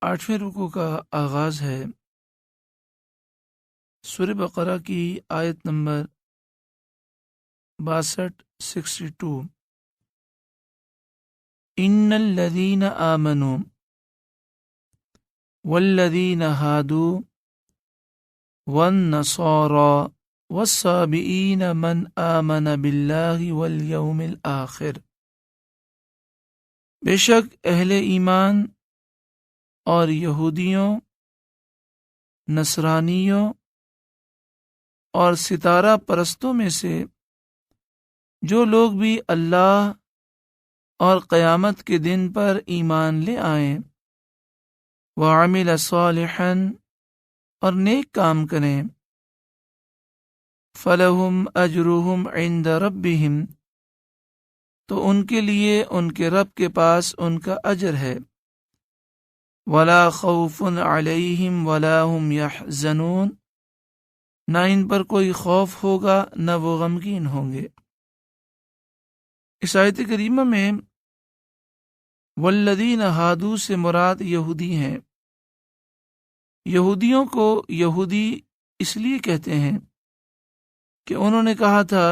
8ویں رکوع کا آغاز ہے سورہ بقرہ کی آیت نمبر 62 ان الذین آمنوا والذین ہادوا والنصارى والصابئین من آمن باللہ والیوم الآخر، بے شک اہل ایمان اور یہودیوں، نصرانیوں اور ستارہ پرستوں میں سے جو لوگ بھی اللہ اور قیامت کے دن پر ایمان لے آئیں، وعمل صالحا اور نیک کام کریں، فلہم اجرہم عند ربہم، تو ان کے لیے ان کے رب کے پاس ان کا اجر ہے، ولا خوف علیہم ولا هم یحزنون، نہ ان پر کوئی خوف ہوگا نہ وہ غمگین ہوں گے۔ اس آیت کریمہ میں والذین ہادو سے مراد یہودی ہیں۔ یہودیوں کو یہودی اس لیے کہتے ہیں کہ انہوں نے کہا تھا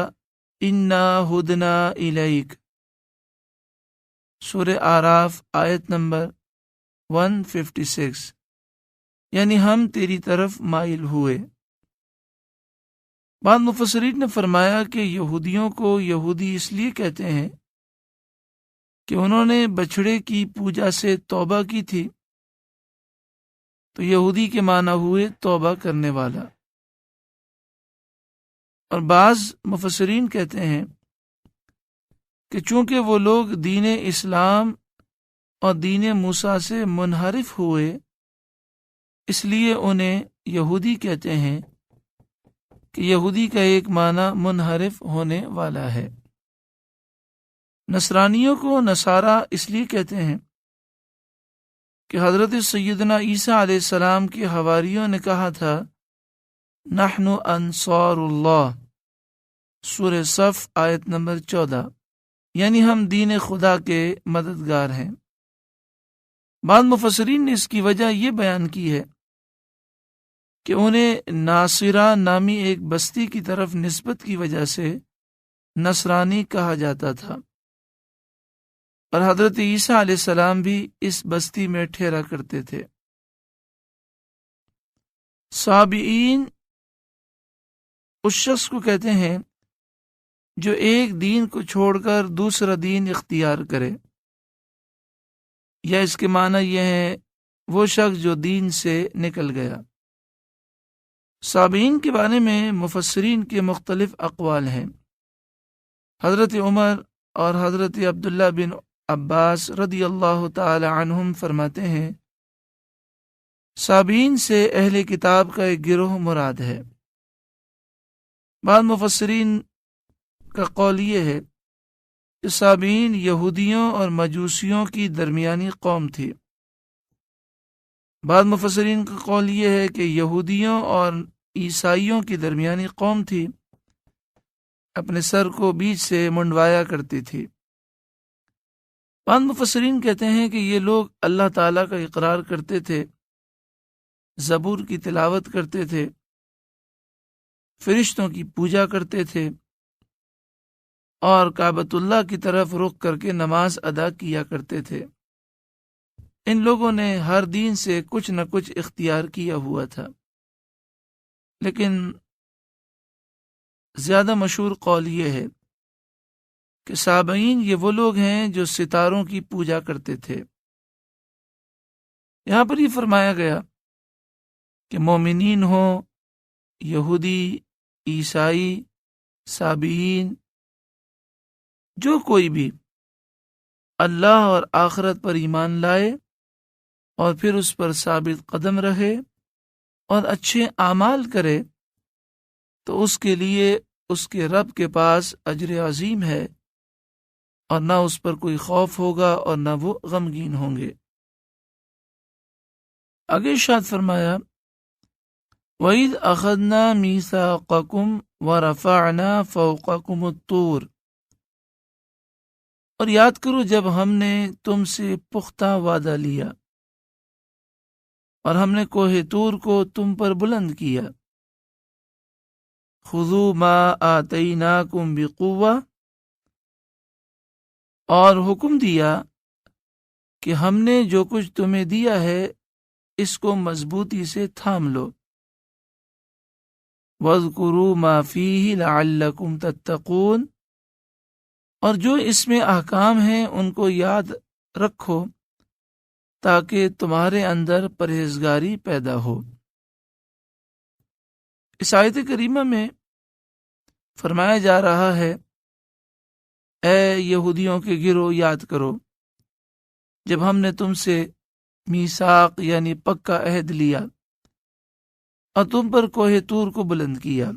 انا ہدنا الیک، سورہ اعراف آیت نمبر 156، یعنی ہم تیری طرف مائل ہوئے۔ بعض مفسرین نے فرمایا کہ یہودیوں کو یہودی اس لیے کہتے ہیں کہ انہوں نے بچھڑے کی پوجا سے توبہ کی تھی، تو یہودی کے معنی ہوئے توبہ کرنے والا۔ اور بعض مفسرین کہتے ہیں کہ چونکہ وہ لوگ دین اسلام اور دین موسیٰ سے منحرف ہوئے، اس لیے انہیں یہودی کہتے ہیں کہ یہودی کا ایک معنی منحرف ہونے والا ہے۔ نصرانیوں کو نصارہ اس لیے کہتے ہیں کہ حضرت سیدنا عیسیٰ علیہ السلام کے حواریوں نے کہا تھا نحن انصار اللہ، سورہ صف آیت نمبر 14، یعنی ہم دین خدا کے مددگار ہیں۔ بعض مفسرین نے اس کی وجہ یہ بیان کی ہے کہ انہیں ناصرہ نامی ایک بستی کی طرف نسبت کی وجہ سے نصرانی کہا جاتا تھا، اور حضرت عیسیٰ علیہ السلام بھی اس بستی میں ٹھہرا کرتے تھے۔ صابئین اس شخص کو کہتے ہیں جو ایک دین کو چھوڑ کر دوسرا دین اختیار کرے، یا اس کے معنی یہ ہے وہ شخص جو دین سے نکل گیا۔ صابئین کے بارے میں مفسرین کے مختلف اقوال ہیں۔ حضرت عمر اور حضرت عبداللہ بن عباس رضی اللہ تعالی عنہم فرماتے ہیں صابئین سے اہل کتاب کا ایک گروہ مراد ہے۔ بعض مفسرین کا قول یہ ہے کہ صابئین یہودیوں اور مجوسیوں کی درمیانی قوم تھی۔ بعض مفسرین کا قول یہ ہے کہ یہودیوں اور عیسائیوں کی درمیانی قوم تھی، اپنے سر کو بیچ سے منڈوایا کرتی تھی۔ بعض مفسرین کہتے ہیں کہ یہ لوگ اللہ تعالیٰ کا اقرار کرتے تھے، زبور کی تلاوت کرتے تھے، فرشتوں کی پوجا کرتے تھے، اور کعبۃ اللہ کی طرف رخ کر کے نماز ادا کیا کرتے تھے۔ ان لوگوں نے ہر دین سے کچھ نہ کچھ اختیار کیا ہوا تھا، لیکن زیادہ مشہور قول یہ ہے کہ صابئین یہ وہ لوگ ہیں جو ستاروں کی پوجا کرتے تھے۔ یہاں پر یہ فرمایا گیا کہ مومنین ہوں، یہودی، عیسائی، صابئین، جو کوئی بھی اللہ اور آخرت پر ایمان لائے اور پھر اس پر ثابت قدم رہے اور اچھے اعمال کرے، تو اس کے لیے اس کے رب کے پاس اجر عظیم ہے، اور نہ اس پر کوئی خوف ہوگا اور نہ وہ غمگین ہوں گے۔ آگے ارشاد فرمایا وَإِذْ أَخَذْنَا مِيثَاقَكُمْ وَرَفَعْنَا فَوْقَكُمُ الطُّورَ، اور یاد کرو جب ہم نے تم سے پختہ وعدہ لیا، اور ہم نے کوہ طور کو تم پر بلند کیا۔ خذوا ما آتیناکم بقوہ، اور حکم دیا کہ ہم نے جو کچھ تمہیں دیا ہے اس کو مضبوطی سے تھام لو۔ وَاذْكُرُوا مَا فِيهِ لَعَلَّكُمْ تَتَّقُونَ، اور جو اس میں احکام ہیں ان کو یاد رکھو تاکہ تمہارے اندر پرہیزگاری پیدا ہو۔ اس آیت کریمہ میں فرمایا جا رہا ہے، اے یہودیوں کے گروہ یاد کرو جب ہم نے تم سے میثاق یعنی پکا عہد لیا اور تم پر کوہ طور کو بلند کیا۔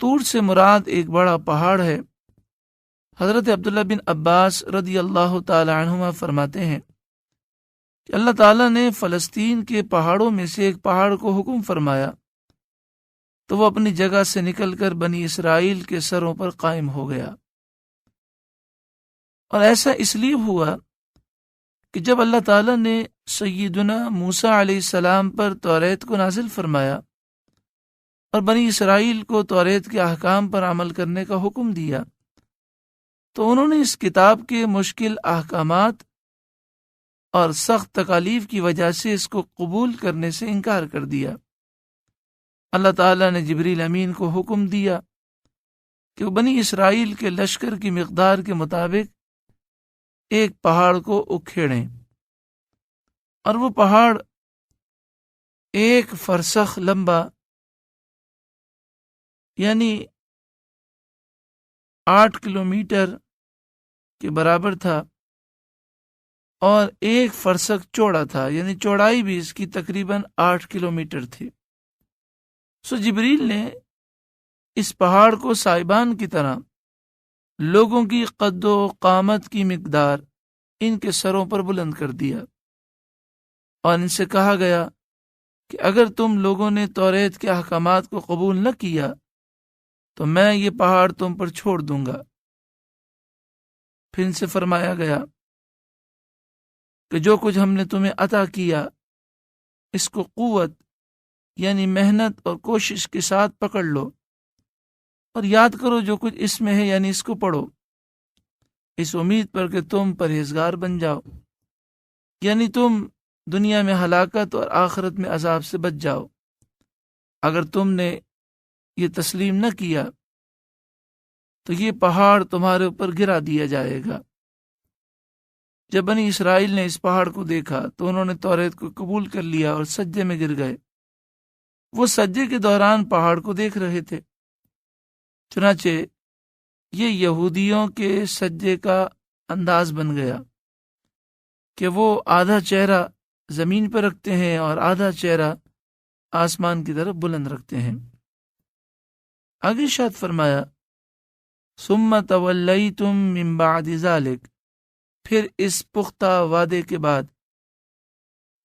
طور سے مراد ایک بڑا پہاڑ ہے۔ حضرت عبداللہ بن عباس رضی اللہ تعالی عنہما فرماتے ہیں کہ اللہ تعالیٰ نے فلسطین کے پہاڑوں میں سے ایک پہاڑ کو حکم فرمایا تو وہ اپنی جگہ سے نکل کر بنی اسرائیل کے سروں پر قائم ہو گیا۔ اور ایسا اس لیے ہوا کہ جب اللہ تعالیٰ نے سیدنا موسیٰ علیہ السلام پر توریت کو نازل فرمایا اور بنی اسرائیل کو توریت کے احکام پر عمل کرنے کا حکم دیا تو انہوں نے اس کتاب کے مشکل احکامات اور سخت تکالیف کی وجہ سے اس کو قبول کرنے سے انکار کر دیا۔ اللہ تعالیٰ نے جبریل امین کو حکم دیا کہ وہ بنی اسرائیل کے لشکر کی مقدار کے مطابق ایک پہاڑ کو اکھیڑیں، اور وہ پہاڑ 1 فرسخ لمبا یعنی 8 کلومیٹر کے برابر تھا اور 1 فرسخ چوڑا تھا، یعنی چوڑائی بھی اس کی تقریباً 8 کلومیٹر تھی۔ سو جبریل نے اس پہاڑ کو سائبان کی طرح لوگوں کی قد و قامت کی مقدار ان کے سروں پر بلند کر دیا، اور ان سے کہا گیا کہ اگر تم لوگوں نے توریت کے احکامات کو قبول نہ کیا تو میں یہ پہاڑ تم پر چھوڑ دوں گا۔ پھر ان سے فرمایا گیا کہ جو کچھ ہم نے تمہیں عطا کیا اس کو قوت یعنی محنت اور کوشش کے ساتھ پکڑ لو اور یاد کرو جو کچھ اس میں ہے، یعنی اس کو پڑھو، اس امید پر کہ تم پرہیزگار بن جاؤ، یعنی تم دنیا میں ہلاکت اور آخرت میں عذاب سے بچ جاؤ۔ اگر تم نے یہ تسلیم نہ کیا تو یہ پہاڑ تمہارے اوپر گرا دیا جائے گا۔ جب بنی اسرائیل نے اس پہاڑ کو دیکھا تو انہوں نے توریت کو قبول کر لیا اور سجدے میں گر گئے۔ وہ سجدے کے دوران پہاڑ کو دیکھ رہے تھے، چنانچہ یہ یہودیوں کے سجدے کا انداز بن گیا کہ وہ آدھا چہرہ زمین پر رکھتے ہیں اور آدھا چہرہ آسمان کی طرف بلند رکھتے ہیں۔ آگے ارشاد فرمایا، ثم تولیتم من بعد ذلک، پھر اس پختہ وعدے کے بعد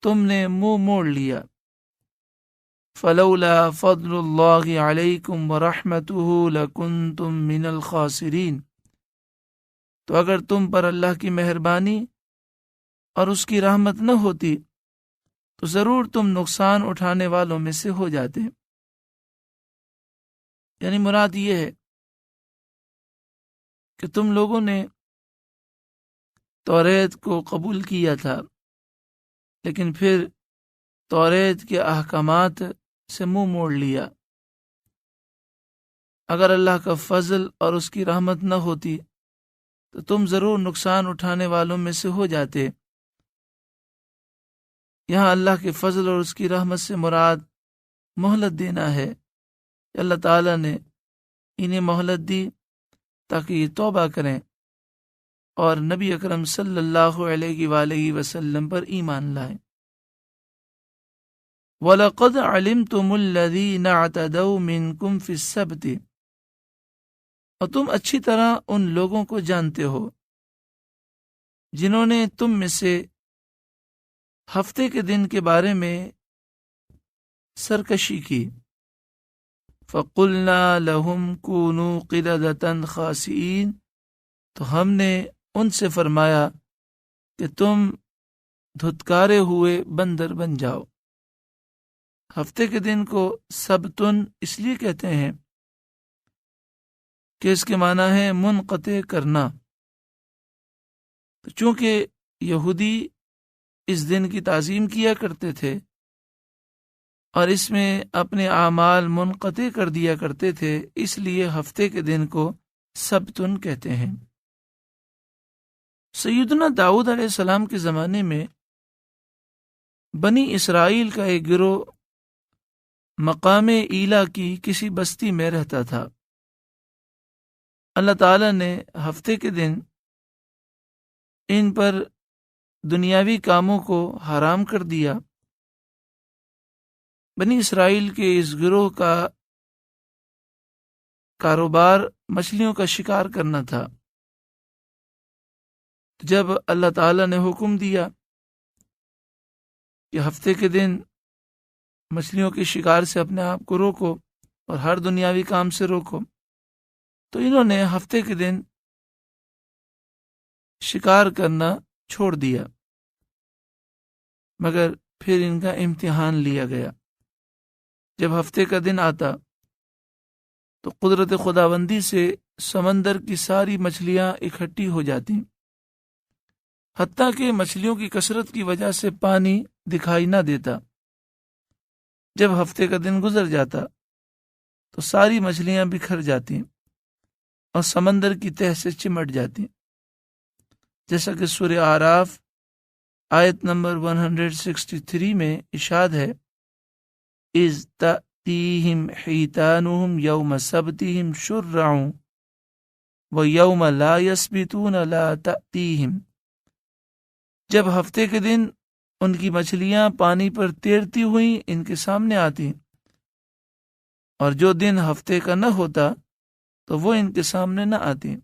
تم نے منہ موڑ لیا۔ فلولا فضل اللہ علیکم ورحمتہ لکنتم من الخاسرین، تو اگر تم پر اللہ کی مہربانی اور اس کی رحمت نہ ہوتی تو ضرور تم نقصان اٹھانے والوں میں سے ہو جاتے۔ یعنی مراد یہ ہے کہ تم لوگوں نے توریت کو قبول کیا تھا لیکن پھر توریت کے احکامات سے منہ موڑ لیا۔ اگر اللہ کا فضل اور اس کی رحمت نہ ہوتی تو تم ضرور نقصان اٹھانے والوں میں سے ہو جاتے۔ یہاں اللہ کے فضل اور اس کی رحمت سے مراد مہلت دینا ہے۔ اللہ تعالیٰ نے انہیں مہلت دی تاکہ یہ توبہ کریں اور نبی اکرم صلی اللہ علیہ وآلہ وسلم پر ایمان لائیں۔ وَلَقَدْ عَلِمْتُمُ الَّذِينَ اعْتَدَوْا مِنْكُمْ فِي السَّبْتِ، اور تم اچھی طرح ان لوگوں کو جانتے ہو جنہوں نے تم میں سے ہفتے کے دن کے بارے میں سرکشی کی۔ فَقُلْنَا لَهُمْ كُونُوا قِرَدَةً خَاسِئِينَ، تو ہم نے ان سے فرمایا کہ تم دھتکارے ہوئے بندر بن جاؤ۔ ہفتے کے دن کو سبتن اس لیے کہتے ہیں کہ اس کے معنی ہے منقطع کرنا۔ تو چونکہ یہودی اس دن کی تعظیم کیا کرتے تھے اور اس میں اپنے اعمال منقطع کر دیا کرتے تھے، اس لیے ہفتے کے دن کو سبتن کہتے ہیں۔ سیدنا داؤد علیہ السلام کے زمانے میں بنی اسرائیل کا ایک گروہ مقام ایلا کی کسی بستی میں رہتا تھا۔ اللہ تعالیٰ نے ہفتے کے دن ان پر دنیاوی کاموں کو حرام کر دیا۔ بنی اسرائیل کے اس گروہ کا کاروبار مچھلیوں کا شکار کرنا تھا۔ جب اللہ تعالیٰ نے حکم دیا کہ ہفتے کے دن مچھلیوں کے شکار سے اپنے آپ کو روکو اور ہر دنیاوی کام سے روکو، تو انہوں نے ہفتے کے دن شکار کرنا چھوڑ دیا، مگر پھر ان کا امتحان لیا گیا۔ جب ہفتے کا دن آتا تو قدرت خداوندی سے سمندر کی ساری مچھلیاں اکٹھی ہو جاتی، حتیٰ کہ مچھلیوں کی کثرت کی وجہ سے پانی دکھائی نہ دیتا۔ جب ہفتے کا دن گزر جاتا تو ساری مچھلیاں بکھر جاتی اور سمندر کی تہہ سے چمٹ جاتی، جیسا کہ سورہ اعراف آیت نمبر 163 میں ارشاد ہے، اذ تأتیہم حیتانہم یوم سبتہم شرعا ویوم لا یسبتون لا تأتیہم۔ جب ہفتے کے دن ان کی مچھلیاں پانی پر تیرتی ہوئیں ان کے سامنے آتی، اور جو دن ہفتے کا نہ ہوتا تو وہ ان کے سامنے نہ آتی۔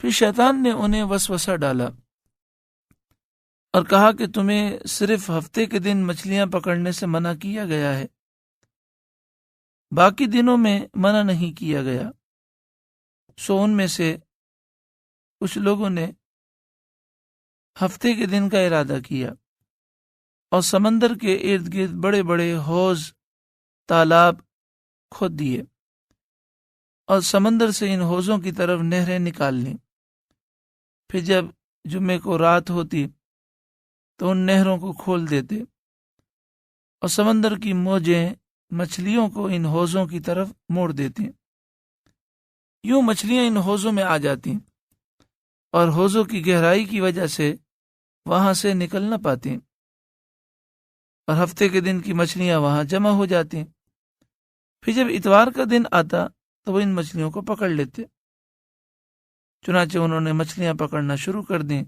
پھر شیطان نے انہیں وسوسہ ڈالا اور کہا کہ تمہیں صرف ہفتے کے دن مچھلیاں پکڑنے سے منع کیا گیا ہے، باقی دنوں میں منع نہیں کیا گیا۔ سو ان میں سے کچھ لوگوں نے ہفتے کے دن کا ارادہ کیا اور سمندر کے ارد گرد بڑے بڑے حوض تالاب کھود دیے اور سمندر سے ان حوضوں کی طرف نہریں نکال لیں۔ پھر جب جمعے کو رات ہوتی تو ان نہروں کو کھول دیتے اور سمندر کی موجیں مچھلیوں کو ان حوضوں کی طرف موڑ دیتی۔ یوں مچھلیاں ان حوضوں میں آ جاتی اور حوضوں کی گہرائی کی وجہ سے وہاں سے نکل نہ پاتی، اور ہفتے کے دن کی مچھلیاں وہاں جمع ہو جاتی۔ پھر جب اتوار کا دن آتا تو وہ ان مچھلیوں کو پکڑ لیتے۔ چنانچہ انہوں نے مچھلیاں پکڑنا شروع کر دیں،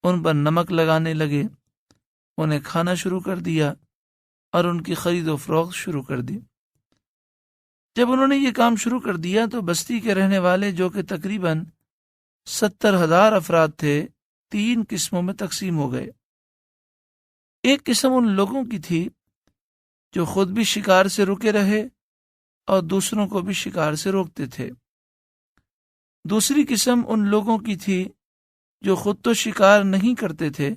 ان پر نمک لگانے لگے، انہیں کھانا شروع کر دیا اور ان کی خرید و فروخت شروع کر دی۔ جب انہوں نے یہ کام شروع کر دیا تو بستی کے رہنے والے، جو کہ تقریباً 70,000 افراد تھے، 3 قسموں میں تقسیم ہو گئے۔ ایک قسم ان لوگوں کی تھی جو خود بھی شکار سے رکے رہے اور دوسروں کو بھی شکار سے روکتے تھے۔ دوسری قسم ان لوگوں کی تھی جو خود تو شکار نہیں کرتے تھے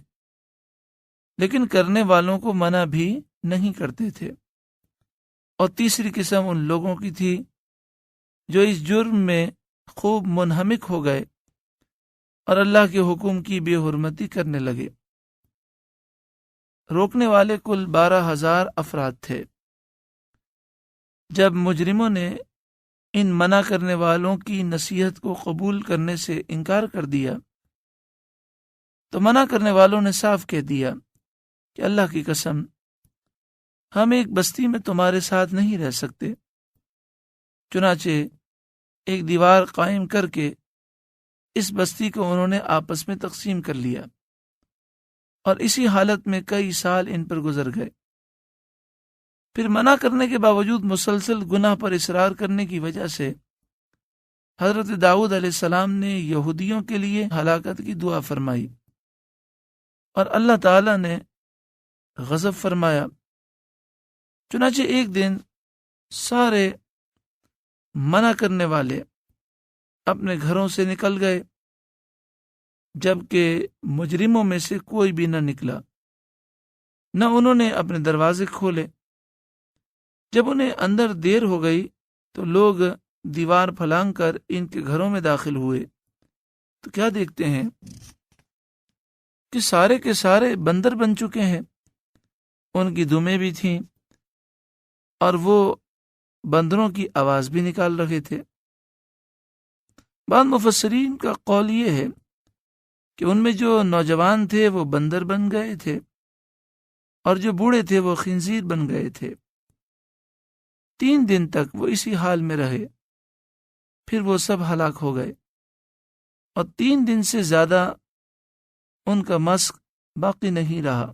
لیکن کرنے والوں کو منع بھی نہیں کرتے تھے۔ اور تیسری قسم ان لوگوں کی تھی جو اس جرم میں خوب منہمک ہو گئے اور اللہ کے حکم کی بے حرمتی کرنے لگے۔ روکنے والے کل 12,000 افراد تھے۔ جب مجرموں نے ان منع کرنے والوں کی نصیحت کو قبول کرنے سے انکار کر دیا تو منع کرنے والوں نے صاف کہہ دیا کہ اللہ کی قسم، ہم ایک بستی میں تمہارے ساتھ نہیں رہ سکتے۔ چنانچہ ایک دیوار قائم کر کے اس بستی کو انہوں نے آپس میں تقسیم کر لیا، اور اسی حالت میں کئی سال ان پر گزر گئے۔ پھر منع کرنے کے باوجود مسلسل گناہ پر اصرار کرنے کی وجہ سے حضرت داؤد علیہ السلام نے یہودیوں کے لیے ہلاکت کی دعا فرمائی، اور اللہ تعالی نے غضب فرمایا۔ چنانچہ ایک دن سارے منع کرنے والے اپنے گھروں سے نکل گئے جبکہ مجرموں میں سے کوئی بھی نہ نکلا، نہ انہوں نے اپنے دروازے کھولے۔ جب انہیں اندر دیر ہو گئی تو لوگ دیوار پھلانگ کر ان کے گھروں میں داخل ہوئے تو کیا دیکھتے ہیں کہ سارے کے سارے بندر بن چکے ہیں۔ ان کی دمیں بھی تھیں اور وہ بندروں کی آواز بھی نکال رہے تھے۔ بعض مفسرین کا قول یہ ہے کہ ان میں جو نوجوان تھے وہ بندر بن گئے تھے اور جو بوڑھے تھے وہ خنزیر بن گئے تھے۔ 3 دن تک وہ اسی حال میں رہے، پھر وہ سب ہلاک ہو گئے، اور 3 دن سے زیادہ ان کا مسخ باقی نہیں رہا،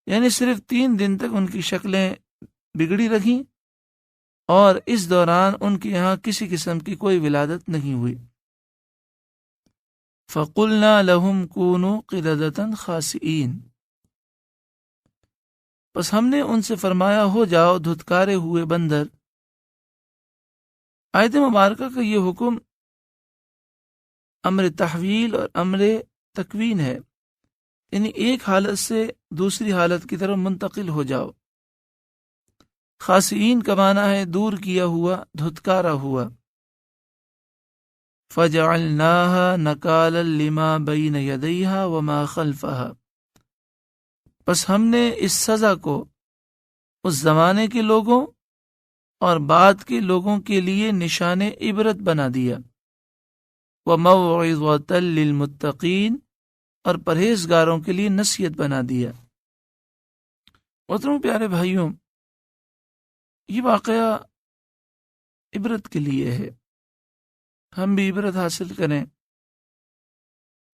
یعنی صرف 3 دن تک ان کی شکلیں بگڑی رہیں، اور اس دوران ان کے یہاں کسی قسم کی کوئی ولادت نہیں ہوئی۔ فَقُلْنَا لَهُمْ كُونُوا قِرَدَةً خَاسِئِينَ، بس ہم نے ان سے فرمایا ہو جاؤ دھتکارے ہوئے بندر۔ آیت مبارکہ کا یہ حکم امر تحویل اور امر تکوین ہے، یعنی ایک حالت سے دوسری حالت کی طرف منتقل ہو جاؤ۔ خاسئین کا معنی ہے دور کیا ہوا، دھتکارا ہوا۔ فَجَعَلْنَاهَا نَكَالًا لِمَا بَيْنَ يَدَيْهَا وَمَا خَلْفَهَا، بس ہم نے اس سزا کو اس زمانے کے لوگوں اور بعد کے لوگوں کے لیے نشان عبرت بنا دیا۔ وَمَوْعِظَةً لِّلْمُتَّقِينَ، اور پرہیزگاروں کے لیے نصیحت بنا دیا۔ محترم پیارے بھائیوں، یہ واقعہ عبرت کے لیے ہے۔ ہم بھی عبرت حاصل کریں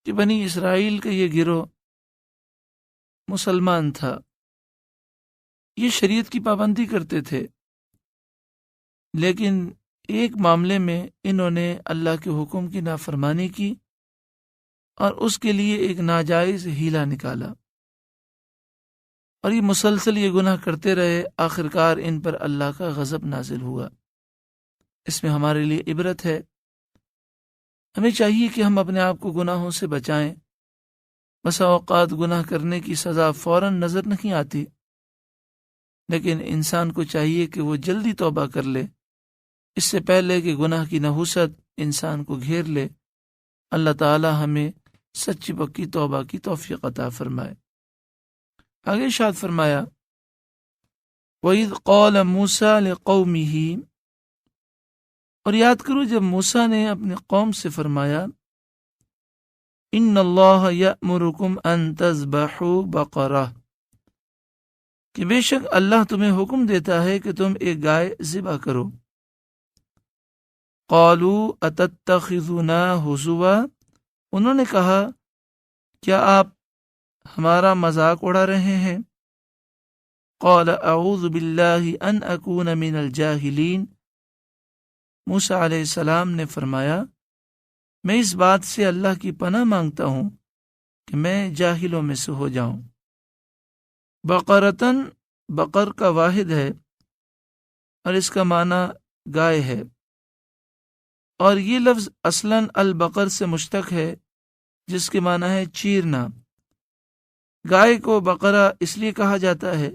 کہ بنی اسرائیل کا یہ گروہ مسلمان تھا، یہ شریعت کی پابندی کرتے تھے، لیکن ایک معاملے میں انہوں نے اللہ کے حکم کی نافرمانی کی اور اس کے لیے ایک ناجائز ہیلا نکالا، اور یہ مسلسل یہ گناہ کرتے رہے، آخرکار ان پر اللہ کا غضب نازل ہوا۔ اس میں ہمارے لیے عبرت ہے۔ ہمیں چاہیے کہ ہم اپنے آپ کو گناہوں سے بچائیں۔ بسا اوقات گناہ کرنے کی سزا فوراً نظر نہیں آتی، لیکن انسان کو چاہیے کہ وہ جلدی توبہ کر لے، اس سے پہلے کہ گناہ کی نحوست انسان کو گھیر لے۔ اللہ تعالی ہمیں سچی پکی توبہ کی توفیق عطا فرمائے۔ آگے ارشاد فرمایا وَإِذْ قَالَ مُوسَىٰ لِقَوْمِهِ، اور یاد کرو جب موسیٰ نے اپنے قوم سے فرمایا إِنَّ اللَّهَ يَأْمُرُكُمْ أَن تَذْبَحُوا بَقَرَةً، کہ بے شک اللہ تمہیں حکم دیتا ہے کہ تم ایک گائے ذبح کرو۔ قَالُوا أَتَتَّخِذُنَا هُزُوًا، انہوں نے کہا کیا آپ ہمارا مذاق اڑا رہے ہیں؟ قَالَ أَعُوذُ بِاللَّهِ أَنْ أَكُونَ مِنَ الْجَاهِلِينَ، موسیٰ علیہ السلام نے فرمایا میں اس بات سے اللہ کی پناہ مانگتا ہوں کہ میں جاہلوں میں سے ہو جاؤں۔ بقرتن بقر کا واحد ہے اور اس کا معنی گائے ہے، اور یہ لفظ اصلاً البقر سے مشتق ہے جس کے معنی ہے چیرنا۔ گائے کو بقرہ اس لیے کہا جاتا ہے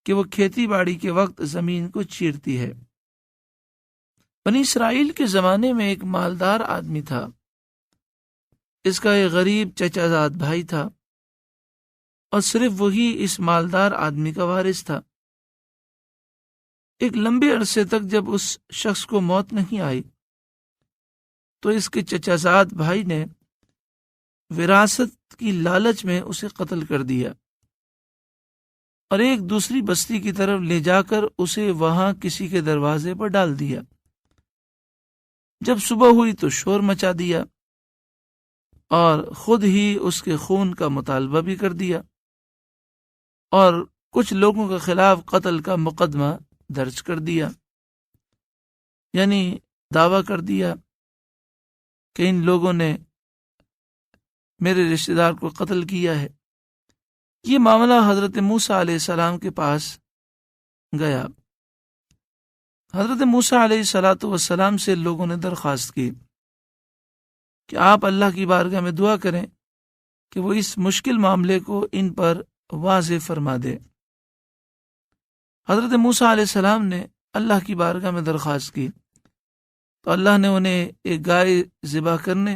کہ وہ کھیتی باڑی کے وقت زمین کو چیرتی ہے۔ بنی اسرائیل کے زمانے میں ایک مالدار آدمی تھا، اس کا ایک غریب چچا زاد بھائی تھا، اور صرف وہی اس مالدار آدمی کا وارث تھا۔ ایک لمبے عرصے تک جب اس شخص کو موت نہیں آئی تو اس کے چچا زاد بھائی نے وراثت کی لالچ میں اسے قتل کر دیا اور ایک دوسری بستی کی طرف لے جا کر اسے وہاں کسی کے دروازے پر ڈال دیا۔ جب صبح ہوئی تو شور مچا دیا اور خود ہی اس کے خون کا مطالبہ بھی کر دیا اور کچھ لوگوں کے خلاف قتل کا مقدمہ درج کر دیا، یعنی دعویٰ کر دیا کہ ان لوگوں نے میرے رشتہ دار کو قتل کیا ہے۔ یہ معاملہ حضرت موسیٰ علیہ السلام کے پاس گیا۔ حضرت موسیٰ علیہ السلام سے لوگوں نے درخواست کی کہ آپ اللہ کی بارگاہ میں دعا کریں کہ وہ اس مشکل معاملے کو ان پر واضح فرما دے۔ حضرت موسیٰ علیہ السلام نے اللہ کی بارگاہ میں درخواست کی تو اللہ نے انہیں ایک گائے ذبح کرنے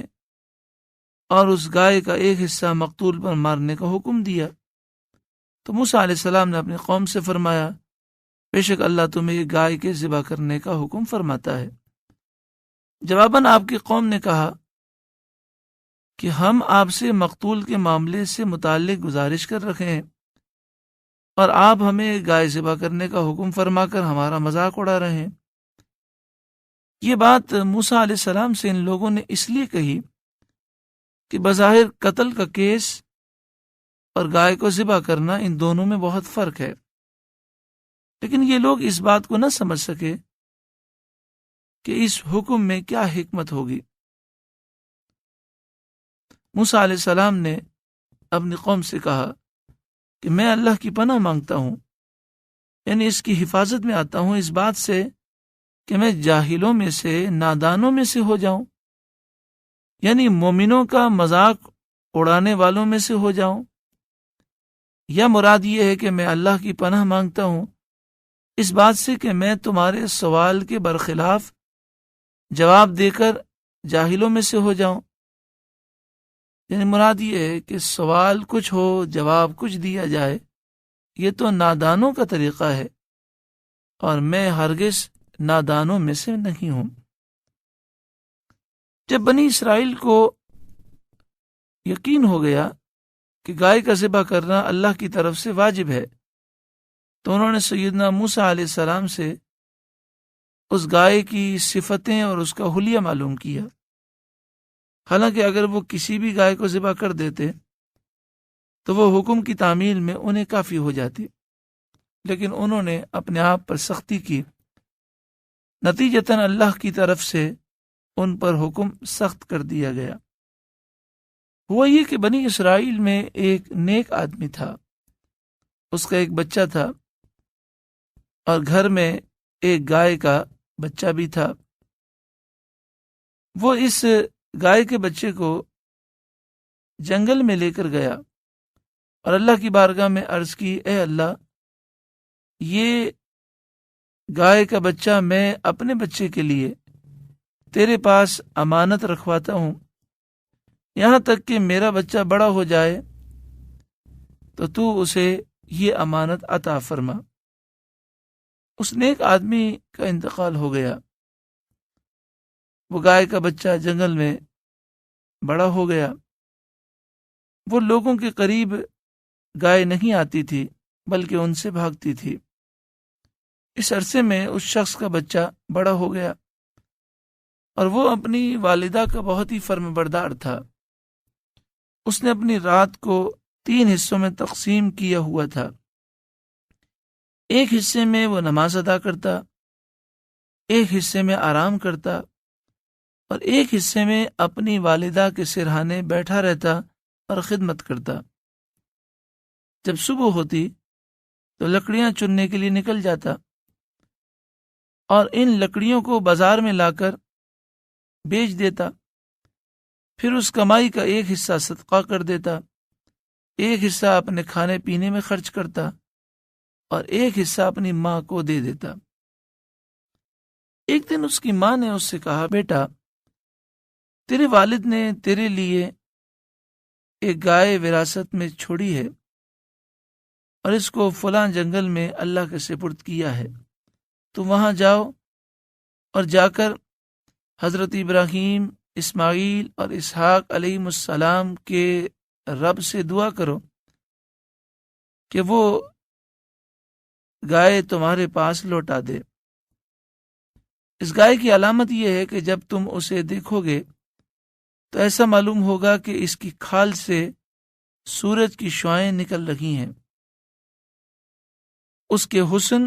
اور اس گائے کا ایک حصہ مقتول پر مارنے کا حکم دیا۔ تو موسیٰ علیہ السلام نے اپنی قوم سے فرمایا، بے شک اللہ تمہیں ایک گائے کے ذبح کرنے کا حکم فرماتا ہے۔ جواباً آپ کی قوم نے کہا کہ ہم آپ سے مقتول کے معاملے سے متعلق گزارش کر رکھے ہیں اور آپ ہمیں گائے ذبح کرنے کا حکم فرما کر ہمارا مذاق اڑا رہے ہیں۔ یہ بات موسیٰ علیہ السلام سے ان لوگوں نے اس لیے کہی کہ بظاہر قتل کا کیس اور گائے کو ذبح کرنا ان دونوں میں بہت فرق ہے، لیکن یہ لوگ اس بات کو نہ سمجھ سکے کہ اس حکم میں کیا حکمت ہوگی۔ موسیٰ علیہ السلام نے اپنی قوم سے کہا کہ میں اللہ کی پناہ مانگتا ہوں، یعنی اس کی حفاظت میں آتا ہوں اس بات سے کہ میں جاہلوں میں سے، نادانوں میں سے ہو جاؤں، یعنی مومنوں کا مذاق اڑانے والوں میں سے ہو جاؤں، یا مراد یہ ہے کہ میں اللہ کی پناہ مانگتا ہوں اس بات سے کہ میں تمہارے سوال کے برخلاف جواب دے کر جاہلوں میں سے ہو جاؤں۔ یعنی مراد یہ ہے کہ سوال کچھ ہو، جواب کچھ دیا جائے، یہ تو نادانوں کا طریقہ ہے اور میں ہرگز نادانوں میں سے نہیں ہوں۔ جب بنی اسرائیل کو یقین ہو گیا کہ گائے کا ذبح کرنا اللہ کی طرف سے واجب ہے تو انہوں نے سیدنا موسیٰ علیہ السلام سے اس گائے کی صفتیں اور اس کا حلیہ معلوم کیا۔ حالانکہ اگر وہ کسی بھی گائے کو ذبح کر دیتے تو وہ حکم کی تعمیل میں انہیں کافی ہو جاتی، لیکن انہوں نے اپنے آپ پر سختی کی، نتیجتاً اللہ کی طرف سے ان پر حکم سخت کر دیا گیا۔ ہوا یہ کہ بنی اسرائیل میں ایک نیک آدمی تھا، اس کا ایک بچہ تھا اور گھر میں ایک گائے کا بچہ بھی تھا۔ وہ اس گائے کے بچے کو جنگل میں لے کر گیا اور اللہ کی بارگاہ میں عرض کی، اے اللہ، یہ گائے کا بچہ میں اپنے بچے کے لیے تیرے پاس امانت رکھواتا ہوں، یہاں تک کہ میرا بچہ بڑا ہو جائے تو اسے یہ امانت عطا فرما۔ اس نیک آدمی کا انتقال ہو گیا، وہ گائے کا بچہ جنگل میں بڑا ہو گیا۔ وہ لوگوں کے قریب گائے نہیں آتی تھی بلکہ ان سے بھاگتی تھی۔ اس عرصے میں اس شخص کا بچہ بڑا ہو گیا اور وہ اپنی والدہ کا بہت ہی فرم بردار تھا۔ اس نے اپنی رات کو 3 حصوں میں تقسیم کیا ہوا تھا۔ ایک حصے میں وہ نماز ادا کرتا، ایک حصے میں آرام کرتا اور ایک حصے میں اپنی والدہ کے سرہانے بیٹھا رہتا اور خدمت کرتا۔ جب صبح ہوتی تو لکڑیاں چننے کے لیے نکل جاتا اور ان لکڑیوں کو بازار میں لا کر بیچ دیتا، پھر اس کمائی کا ایک حصہ صدقہ کر دیتا، ایک حصہ اپنے کھانے پینے میں خرچ کرتا اور ایک حصہ اپنی ماں کو دے دیتا۔ ایک دن اس کی ماں نے اس سے کہا، بیٹا، تیرے والد نے تیرے لیے ایک گائے وراثت میں چھوڑی ہے اور اس کو فلاں جنگل میں اللہ کے سپرد کیا ہے، تم وہاں جاؤ اور جا کر حضرت ابراہیم، اسماعیل اور اسحاق علیہ السلام کے رب سے دعا کرو کہ وہ گائے تمہارے پاس لوٹا دے۔ اس گائے کی علامت یہ ہے کہ جب تم اسے دیکھو گے تو ایسا معلوم ہوگا کہ اس کی کھال سے سورج کی شعاعیں نکل رہی ہیں۔ اس کے حسن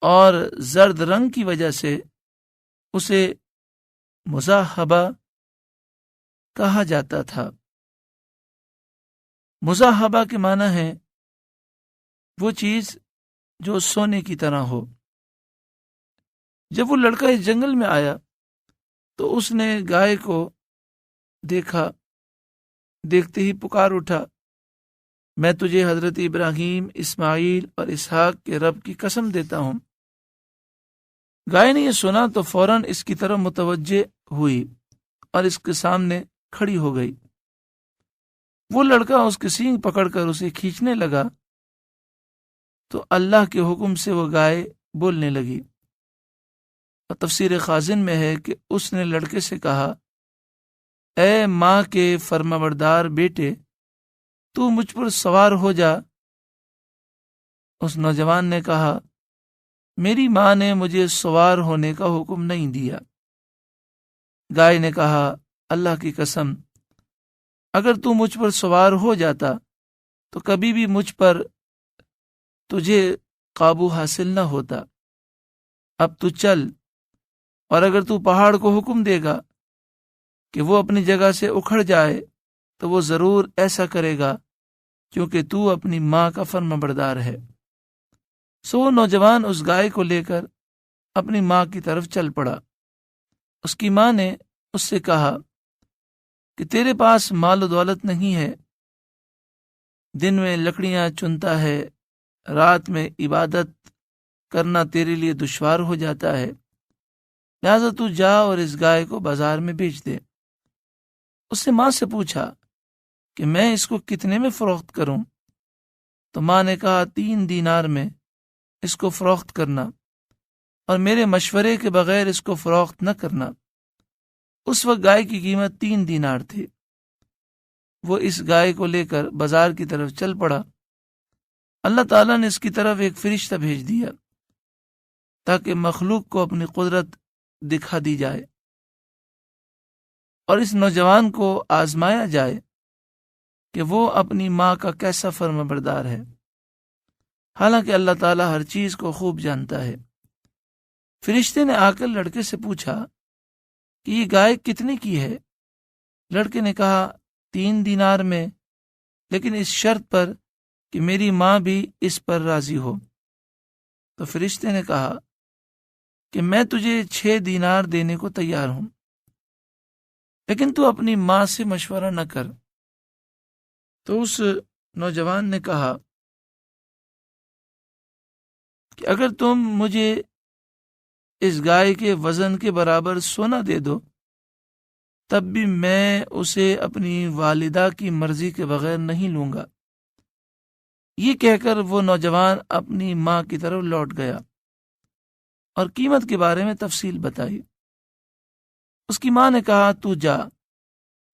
اور زرد رنگ کی وجہ سے اسے مزاحبہ کہا جاتا تھا۔ مزاحبہ کے معنی ہے وہ چیز جو سونے کی طرح ہو۔ جب وہ لڑکا اس جنگل میں آیا تو اس نے گائے کو دیکھا، دیکھتے ہی پکار اٹھا، میں تجھے حضرت ابراہیم، اسماعیل اور اسحاق کے رب کی قسم دیتا ہوں۔ گائے نے یہ سنا تو فوراً اس کی طرف متوجہ ہوئی اور اس کے سامنے کھڑی ہو گئی۔ وہ لڑکا اس کے سینگ پکڑ کر اسے کھینچنے لگا تو اللہ کے حکم سے وہ گائے بولنے لگی، اور تفسیر خازن میں ہے کہ اس نے لڑکے سے کہا، اے ماں کے فرمانبردار بیٹے، تو مجھ پر سوار ہو جا۔ اس نوجوان نے کہا، میری ماں نے مجھے سوار ہونے کا حکم نہیں دیا۔ گائے نے کہا، اللہ کی قسم، اگر تو مجھ پر سوار ہو جاتا تو کبھی بھی مجھ پر تجھے قابو حاصل نہ ہوتا۔ اب تو چل، اور اگر تو پہاڑ کو حکم دے گا کہ وہ اپنی جگہ سے اکھڑ جائے تو وہ ضرور ایسا کرے گا، کیونکہ تو اپنی ماں کا فرمانبردار ہے۔ سو وہ نوجوان اس گائے کو لے کر اپنی ماں کی طرف چل پڑا۔ اس کی ماں نے اس سے کہا کہ تیرے پاس مال و دولت نہیں ہے، دن میں لکڑیاں چنتا ہے، رات میں عبادت کرنا تیرے لیے دشوار ہو جاتا ہے، لہذا تو جا اور اس گائے کو بازار میں بیچ دے۔ اس نے ماں سے پوچھا کہ میں اس کو کتنے میں فروخت کروں؟ تو ماں نے کہا، 3 دینار میں اس کو فروخت کرنا، اور میرے مشورے کے بغیر اس کو فروخت نہ کرنا۔ اس وقت گائے کی قیمت 3 دینار تھی۔ وہ اس گائے کو لے کر بازار کی طرف چل پڑا۔ اللہ تعالیٰ نے اس کی طرف ایک فرشتہ بھیج دیا تاکہ مخلوق کو اپنی قدرت دکھا دی جائے اور اس نوجوان کو آزمایا جائے کہ وہ اپنی ماں کا کیسا فرمانبردار ہے، حالانکہ اللہ تعالیٰ ہر چیز کو خوب جانتا ہے۔ فرشتے نے آ کر لڑکے سے پوچھا کہ یہ گائے کتنے کی ہے؟ لڑکے نے کہا، 3 دینار میں، لیکن اس شرط پر کہ میری ماں بھی اس پر راضی ہو۔ تو فرشتے نے کہا کہ میں تجھے 6 دینار دینے کو تیار ہوں، لیکن تو اپنی ماں سے مشورہ نہ کر۔ تو اس نوجوان نے کہا کہ اگر تم مجھے اس گائے کے وزن کے برابر سونا دے دو تب بھی میں اسے اپنی والدہ کی مرضی کے بغیر نہیں لوں گا۔ یہ کہہ کر وہ نوجوان اپنی ماں کی طرف لوٹ گیا اور قیمت کے بارے میں تفصیل بتائی۔ اس کی ماں نے کہا، تو جا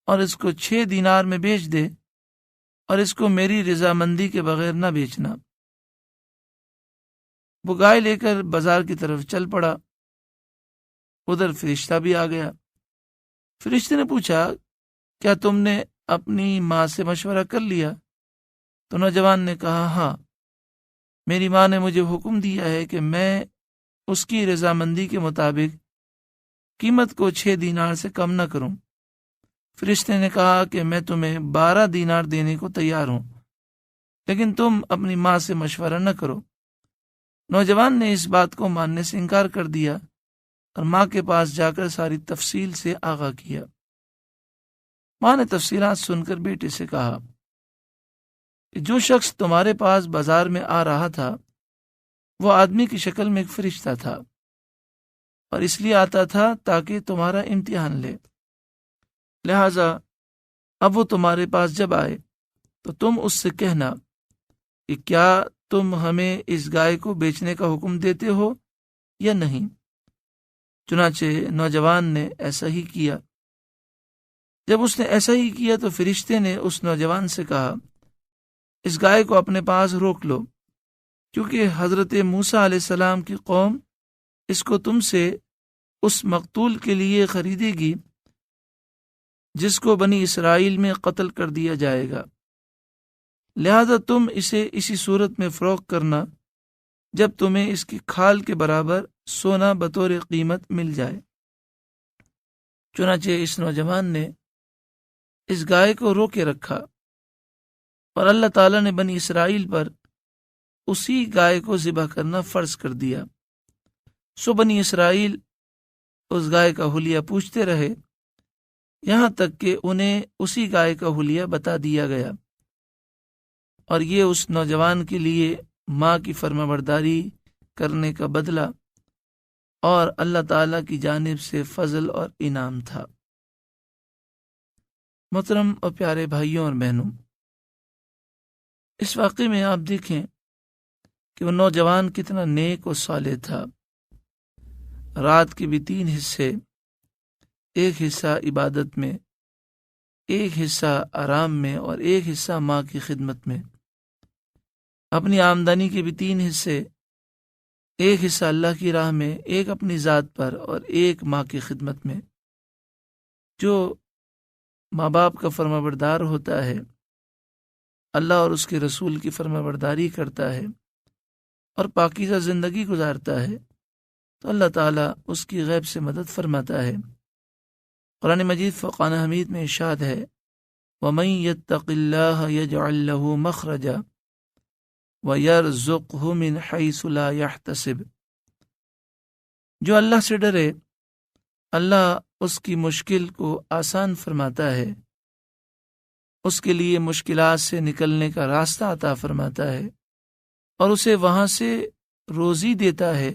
اور اس کو 6 دینار میں بیچ دے، اور اس کو میری رضامندی کے بغیر نہ بیچنا۔ وہ گائے لے کر بازار کی طرف چل پڑا۔ ادھر فرشتہ بھی آ گیا۔ فرشتے نے پوچھا، کیا تم نے اپنی ماں سے مشورہ کر لیا؟ تو نوجوان نے کہا، ہاں، میری ماں نے مجھے حکم دیا ہے کہ میں اس کی رضامندی کے مطابق قیمت کو 6 دینار سے کم نہ کروں۔ فرشتے نے کہا کہ میں تمہیں 12 دینار دینے کو تیار ہوں، لیکن تم اپنی ماں سے مشورہ نہ کرو۔ نوجوان نے اس بات کو ماننے سے انکار کر دیا اور ماں کے پاس جا کر ساری تفصیل سے آگاہ کیا۔ ماں نے تفصیلات سن کر بیٹے سے کہا کہ جو شخص تمہارے پاس بازار میں آ رہا تھا وہ آدمی کی شکل میں ایک فرشتہ تھا، اور اس لیے آتا تھا تاکہ تمہارا امتحان لے، لہذا اب وہ تمہارے پاس جب آئے تو تم اس سے کہنا کہ کیا تم ہمیں اس گائے کو بیچنے کا حکم دیتے ہو یا نہیں؟ چنانچہ نوجوان نے ایسا ہی کیا۔ جب اس نے ایسا ہی کیا تو فرشتے نے اس نوجوان سے کہا، اس گائے کو اپنے پاس روک لو، کیونکہ حضرت موسیٰ علیہ السلام کی قوم اس کو تم سے اس مقتول کے لیے خریدے گی جس کو بنی اسرائیل میں قتل کر دیا جائے گا، لہذا تم اسے اسی صورت میں فروخت کرنا جب تمہیں اس کی کھال کے برابر سونا بطور قیمت مل جائے۔ چنانچہ اس نوجوان نے اس گائے کو روکے رکھا، اور اللہ تعالیٰ نے بنی اسرائیل پر اسی گائے کو ذبح کرنا فرض کر دیا۔ سو بنی اسرائیل اس گائے کا حلیہ پوچھتے رہے، یہاں تک کہ انہیں اسی گائے کا حلیہ بتا دیا گیا، اور یہ اس نوجوان کے لیے ماں کی فرمانبرداری کرنے کا بدلہ اور اللہ تعالیٰ کی جانب سے فضل اور انعام تھا۔ محترم اور پیارے بھائیوں اور بہنوں، اس واقعے میں آپ دیکھیں کہ وہ نوجوان کتنا نیک و صالح تھا۔ رات کے بھی 3 حصے، ایک حصہ عبادت میں، ایک حصہ آرام میں اور ایک حصہ ماں کی خدمت میں۔ اپنی آمدنی کے بھی 3 حصے، ایک حصہ اللہ کی راہ میں، ایک اپنی ذات پر اور ایک ماں کی خدمت میں۔ جو ماں باپ کا فرمانبردار ہوتا ہے، اللہ اور اس کے رسول کی فرمانبرداری کرتا ہے اور پاکیزہ زندگی گزارتا ہے، تو اللہ تعالیٰ اس کی غیب سے مدد فرماتا ہے۔ قرآن مجید فرقان حمید میں ارشاد ہے، وَمَن يَتَّقِ اللَّهَ يَجْعَل لَّهُ مَخْرَجًا وَيَرْزُقْهُ مِنْ حَيْثُ لَا يَحْتَسِبُ۔ جو اللہ سے ڈرے، اللہ اس کی مشکل کو آسان فرماتا ہے، اس کے لیے مشکلات سے نکلنے کا راستہ عطا فرماتا ہے اور اسے وہاں سے روزی دیتا ہے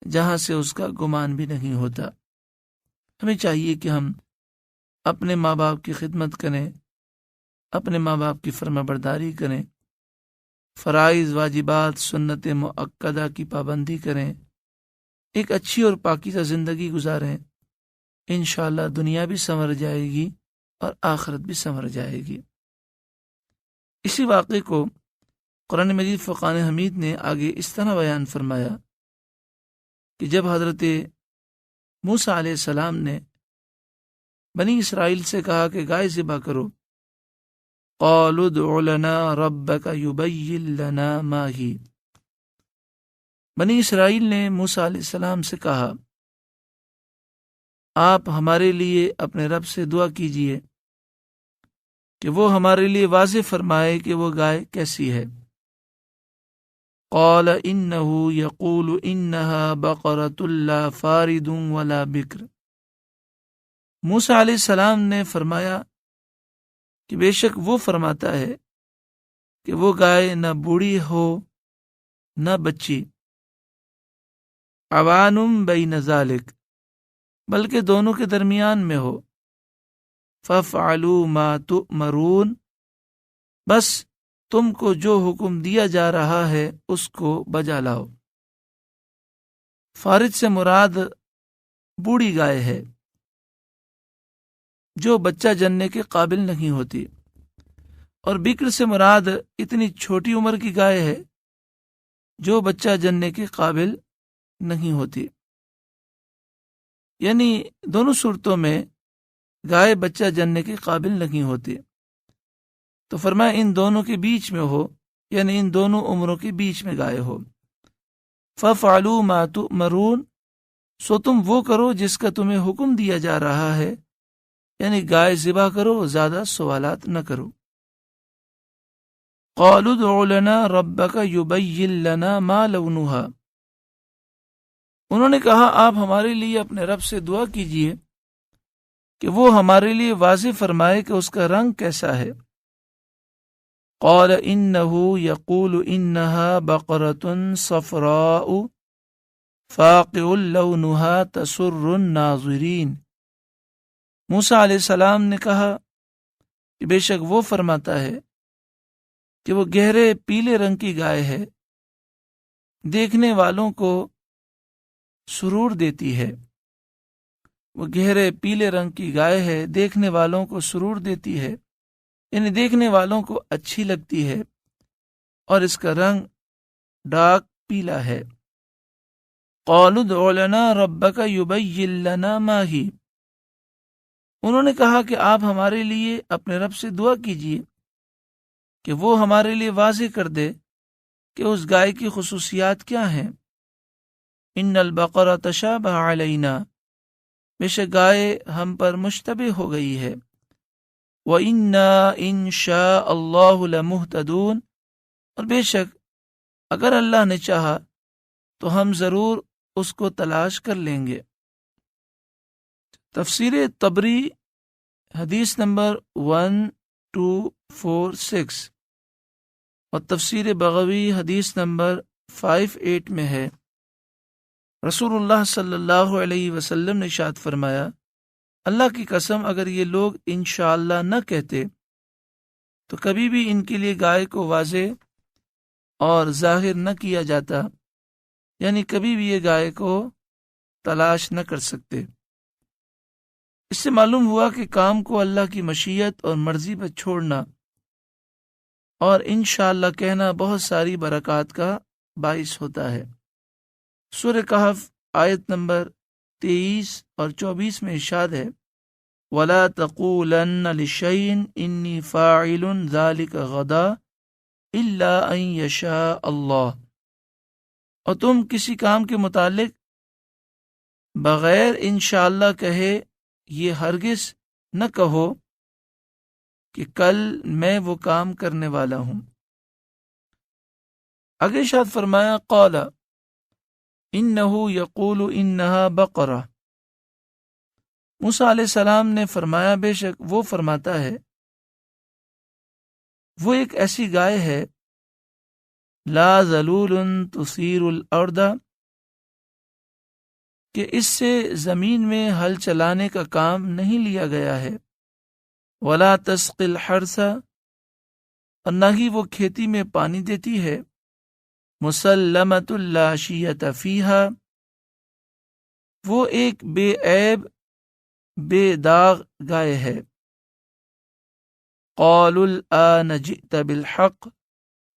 جہاں سے اس کا گمان بھی نہیں ہوتا۔ ہمیں چاہیے کہ ہم اپنے ماں باپ کی خدمت کریں، اپنے ماں باپ کی فرمانبرداری کریں، فرائض، واجبات، سنت مؤکدہ کی پابندی کریں، ایک اچھی اور پاکیزہ زندگی گزاریں۔ انشاءاللہ دنیا بھی سنور جائے گی اور آخرت بھی سنور جائے گی۔ اسی واقعے کو قرآن مجید فرقان حمید نے آگے اس طرح بیان فرمایا کہ جب حضرت موسیٰ علیہ السلام نے بنی اسرائیل سے کہا کہ گائے ذبح کرو، قالوا ادع لنا ربک یبین لنا ما ہی، بنی اسرائیل نے موسیٰ علیہ السلام سے کہا آپ ہمارے لیے اپنے رب سے دعا کیجئے کہ وہ ہمارے لیے واضح فرمائے کہ وہ گائے کیسی ہے۔ قال انه يقول انها بقرۃ لا فارض ولا بکر، موسیٰ علیہ السلام نے فرمایا کہ بے شک وہ فرماتا ہے کہ وہ گائے نہ بوڑھی ہو نہ بچی، عوان بین ذالک، بلکہ دونوں کے درمیان میں ہو، فافعلوا ما تؤمرون، بس تم کو جو حکم دیا جا رہا ہے اس کو بجا لاؤ۔ فارض سے مراد بوڑھی گائے ہے جو بچہ جننے کے قابل نہیں ہوتی، اور بکر سے مراد اتنی چھوٹی عمر کی گائے ہے جو بچہ جننے کے قابل نہیں ہوتی۔ یعنی دونوں صورتوں میں گائے بچہ جننے کے قابل نہیں ہوتی، تو فرمایا ان دونوں کے بیچ میں ہو، یعنی ان دونوں عمروں کے بیچ میں گائے ہو۔ فَفْعَلُوا مَا تُؤْمَرُونَ، سو تم وہ کرو جس کا تمہیں حکم دیا جا رہا ہے، یعنی گائے ذبح کرو، زیادہ سوالات نہ کرو۔ قَالُوا ادْعُ لَنَا رَبَّكَ يُبَيِّن لَنَا مَا لَوْنُهَا، انہوں نے کہا آپ ہمارے لیے اپنے رب سے دعا کیجئے کہ وہ ہمارے لیے واضح فرمائے کہ اس کا رنگ کیسا ہے۔ قال انه يقول انها بقرة صفراء فاقع لونها تسر الناظرین، موسیٰ علیہ السلام نے کہا کہ بے شک وہ فرماتا ہے کہ وہ گہرے پیلے رنگ کی گائے ہے، دیکھنے والوں کو سرور دیتی ہے۔ وہ گہرے پیلے رنگ کی گائے ہے، دیکھنے والوں کو سرور دیتی ہے، یعنی دیکھنے والوں کو اچھی لگتی ہے، اور اس کا رنگ ڈارک پیلا ہے۔ قالوا ادع لنا ربک یبین لنا ما ہی، انہوں نے کہا کہ آپ ہمارے لیے اپنے رب سے دعا کیجئے کہ وہ ہمارے لیے واضح کر دے کہ اس گائے کی خصوصیات کیا ہیں۔ ان البقرہ تشابہ علینا، بے شک گائے ہم پر مشتبہ ہو گئی ہے۔ وَإِنَّا إِن شَاءَ اللَّهُ لَمُهْتَدُونَ، اور بے شک اگر اللہ نے چاہا تو ہم ضرور اس کو تلاش کر لیں گے۔ تفسیر طبری حدیث نمبر 1246 اور تفسیر بغوی حدیث نمبر 58 میں ہے، رسول اللہ صلی اللہ علیہ وسلم نے ارشاد فرمایا، اللہ کی قسم اگر یہ لوگ انشاءاللہ نہ کہتے تو کبھی بھی ان کے لیے گائے کو واضح اور ظاہر نہ کیا جاتا، یعنی کبھی بھی یہ گائے کو تلاش نہ کر سکتے۔ اس سے معلوم ہوا کہ کام کو اللہ کی مشیت اور مرضی پر چھوڑنا اور انشاءاللہ کہنا بہت ساری برکات کا باعث ہوتا ہے۔ سورہ کہف آیت نمبر 23 اور 24 میں ارشاد ہے، وَلَا تَقُولَنَّ لِشَيْءٍ إِنِّي فَاعِلٌ ذَلِكَ غَدًا إِلَّا أَن يَشَاءَ اللَّهُ، اور تم کسی کام کے متعلق بغیر انشاءاللہ کہے یہ ہرگز نہ کہو کہ کل میں وہ کام کرنے والا ہوں۔ آگے ارشاد فرمایا، قال انہ یقول انہا بقرہ، موسیٰ علیہ السلام نے فرمایا بے شک وہ فرماتا ہے وہ ایک ایسی گائے ہے، لا ذلول تثیر الارض، کہ اس سے زمین میں ہل چلانے کا کام نہیں لیا گیا ہے، ولا تسقی الحرث، اور نہ ہی وہ کھیتی میں پانی دیتی ہے، مسلمۃ لا شیۃ فیہا، وہ ایک بے عیب بے داغ گائے ہے۔ قالوا الآن جئت بالحق،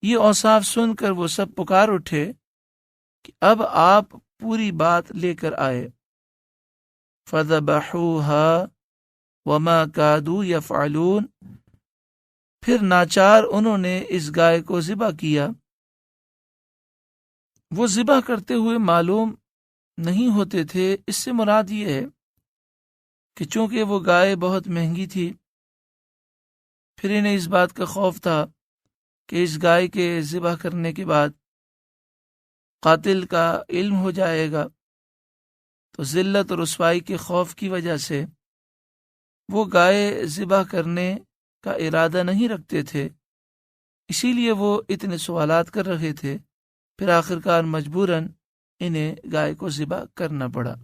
یہ اوصاف سن کر وہ سب پکار اٹھے کہ اب آپ پوری بات لے کر آئے۔ فذبحوها وما كادوا يفعلون، پھر ناچار انہوں نے اس گائے کو ذبح کیا، وہ ذبح کرتے ہوئے معلوم نہیں ہوتے تھے۔ اس سے مراد یہ ہے کہ چونکہ وہ گائے بہت مہنگی تھی، پھر انہیں اس بات کا خوف تھا کہ اس گائے کے ذبح کرنے کے بعد قاتل کا علم ہو جائے گا، تو ذلت اور رسوائی کے خوف کی وجہ سے وہ گائے ذبح کرنے کا ارادہ نہیں رکھتے تھے، اسی لیے وہ اتنے سوالات کر رہے تھے، پھر آخرکار مجبوراً انہیں گائے کو ذبح کرنا پڑا۔